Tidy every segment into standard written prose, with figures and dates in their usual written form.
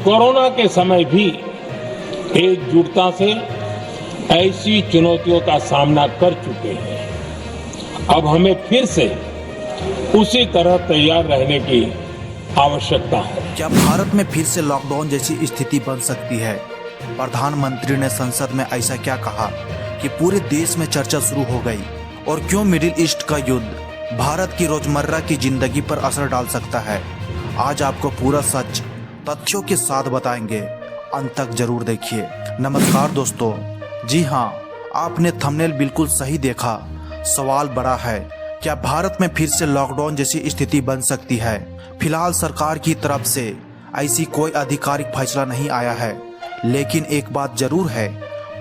Corona के समय भी एकजुटता से ऐसी चुनौतियों का सामना कर चुके हैं। अब हमें फिर से उसी तरह तैयार रहने की आवश्यकता है। क्या भारत में फिर से लॉकडाउन जैसी स्थिति बन सकती है? प्रधानमंत्री ने संसद में ऐसा क्या कहा कि पूरे देश में चर्चा शुरू हो गई? और क्यों मिडिल ईस्ट का युद्ध भारत की रोजमर्रा की जिंदगी पर असर डाल सकता है? आज आपको पूरा सच तथ्यों के साथ बताएंगे, अंत तक जरूर देखिए। नमस्कार दोस्तों, जी हाँ, आपने थंबनेल बिल्कुल सही देखा। सवाल बड़ा है, क्या भारत में फिर से लॉकडाउन जैसी स्थिति बन सकती है? फिलहाल सरकार की तरफ से ऐसी कोई आधिकारिक फैसला नहीं आया है, लेकिन एक बात जरूर है,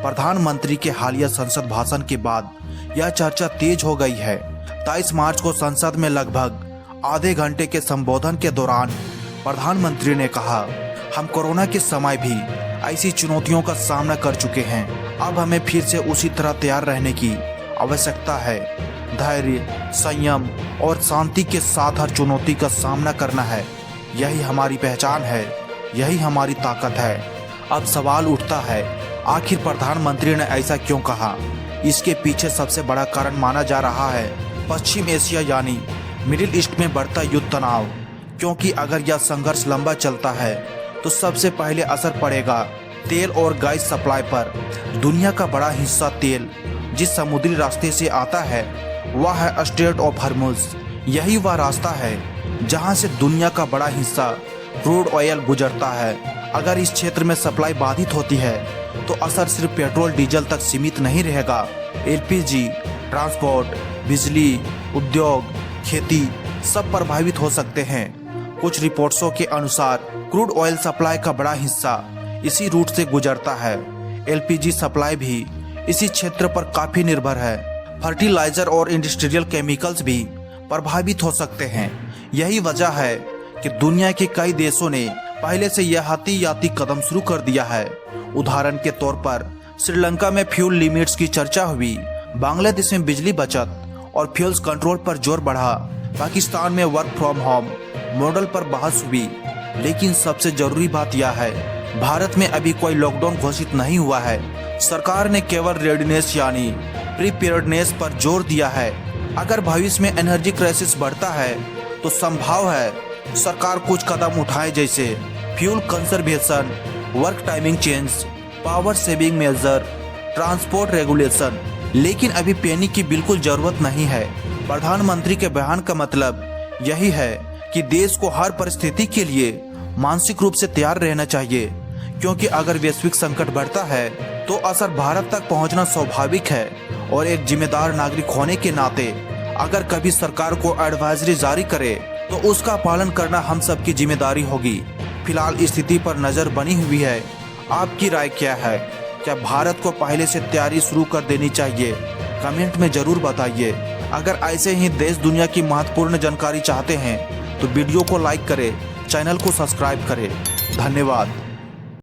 प्रधानमंत्री के हालिया संसद भाषण के बाद यह चर्चा तेज हो गई है। 23 मार्च को संसद में लगभग आधे घंटे के संबोधन के दौरान प्रधानमंत्री ने कहा, हम कोरोना के समय भी ऐसी चुनौतियों का सामना कर चुके हैं। अब हमें फिर से उसी तरह तैयार रहने की आवश्यकता है। धैर्य, संयम और शांति के साथ हर चुनौती का सामना करना है। यही हमारी पहचान है, यही हमारी ताकत है। अब सवाल उठता है, आखिर प्रधानमंत्री ने ऐसा क्यों कहा? इसके पीछे सबसे बड़ा कारण माना जा रहा है पश्चिम एशिया यानी मिडिल ईस्ट में बढ़ता युद्ध तनाव। क्योंकि अगर यह संघर्ष लंबा चलता है तो सबसे पहले असर पड़ेगा तेल और गैस सप्लाई पर। दुनिया का बड़ा हिस्सा तेल जिस समुद्री रास्ते से आता है वह है स्ट्रेट ऑफ हॉर्मुज़। यही वह रास्ता है जहां से दुनिया का बड़ा हिस्सा क्रूड ऑयल गुजरता है। अगर इस क्षेत्र में सप्लाई बाधित होती है तो असर सिर्फ पेट्रोल डीजल तक सीमित नहीं रहेगा। एलपीजी, ट्रांसपोर्ट, बिजली, उद्योग, खेती सब प्रभावित हो सकते हैं। कुछ रिपोर्ट्सों के अनुसार क्रूड ऑयल सप्लाई का बड़ा हिस्सा इसी रूट से गुजरता है। एलपीजी सप्लाई भी इसी क्षेत्र पर काफी निर्भर है। फर्टिलाइजर और इंडस्ट्रियल केमिकल्स भी प्रभावित हो सकते हैं। यही वजह है कि दुनिया के कई देशों ने पहले से एहतियाती कदम शुरू कर दिया है। उदाहरण के तौर पर श्रीलंका में फ्यूल लिमिट्स की चर्चा हुई, बांग्लादेश में बिजली बचत और फ्यूल्स कंट्रोल पर जोर बढ़ा, पाकिस्तान में वर्क फ्रॉम होम मॉडल पर बहस हुई। लेकिन सबसे जरूरी बात यह है, भारत में अभी कोई लॉकडाउन घोषित नहीं हुआ है। सरकार ने केवल रेडीनेस यानी प्रिपेयर्डनेस पर जोर दिया है। अगर भविष्य में एनर्जी क्राइसिस बढ़ता है तो संभव है सरकार कुछ कदम उठाए, जैसे fuel conservation, work timing change, power saving measure, transport regulation. लेकिन अभी पैनिक की बिल्कुल जरूरत नहीं है। प्रधानमंत्री के बयान का मतलब यही है कि देश को हर परिस्थिति के लिए मानसिक रूप से तैयार रहना चाहिए, क्योंकि अगर वैश्विक संकट बढ़ता है तो असर भारत तक पहुंचना स्वाभाविक है। और एक जिम्मेदार नागरिक होने के नाते अगर कभी सरकार को एडवाइजरी जारी करे तो उसका पालन करना हम सबकी जिम्मेदारी होगी। फिलहाल स्थिति पर नजर बनी हुई है। आपकी राय क्या है? क्या भारत को पहले से तैयारी शुरू कर देनी चाहिए? कमेंट में जरूर बताइए। अगर ऐसे ही देश दुनिया की महत्वपूर्ण जानकारी चाहते हैं तो वीडियो को लाइक करें, चैनल को सब्सक्राइब करें। धन्यवाद।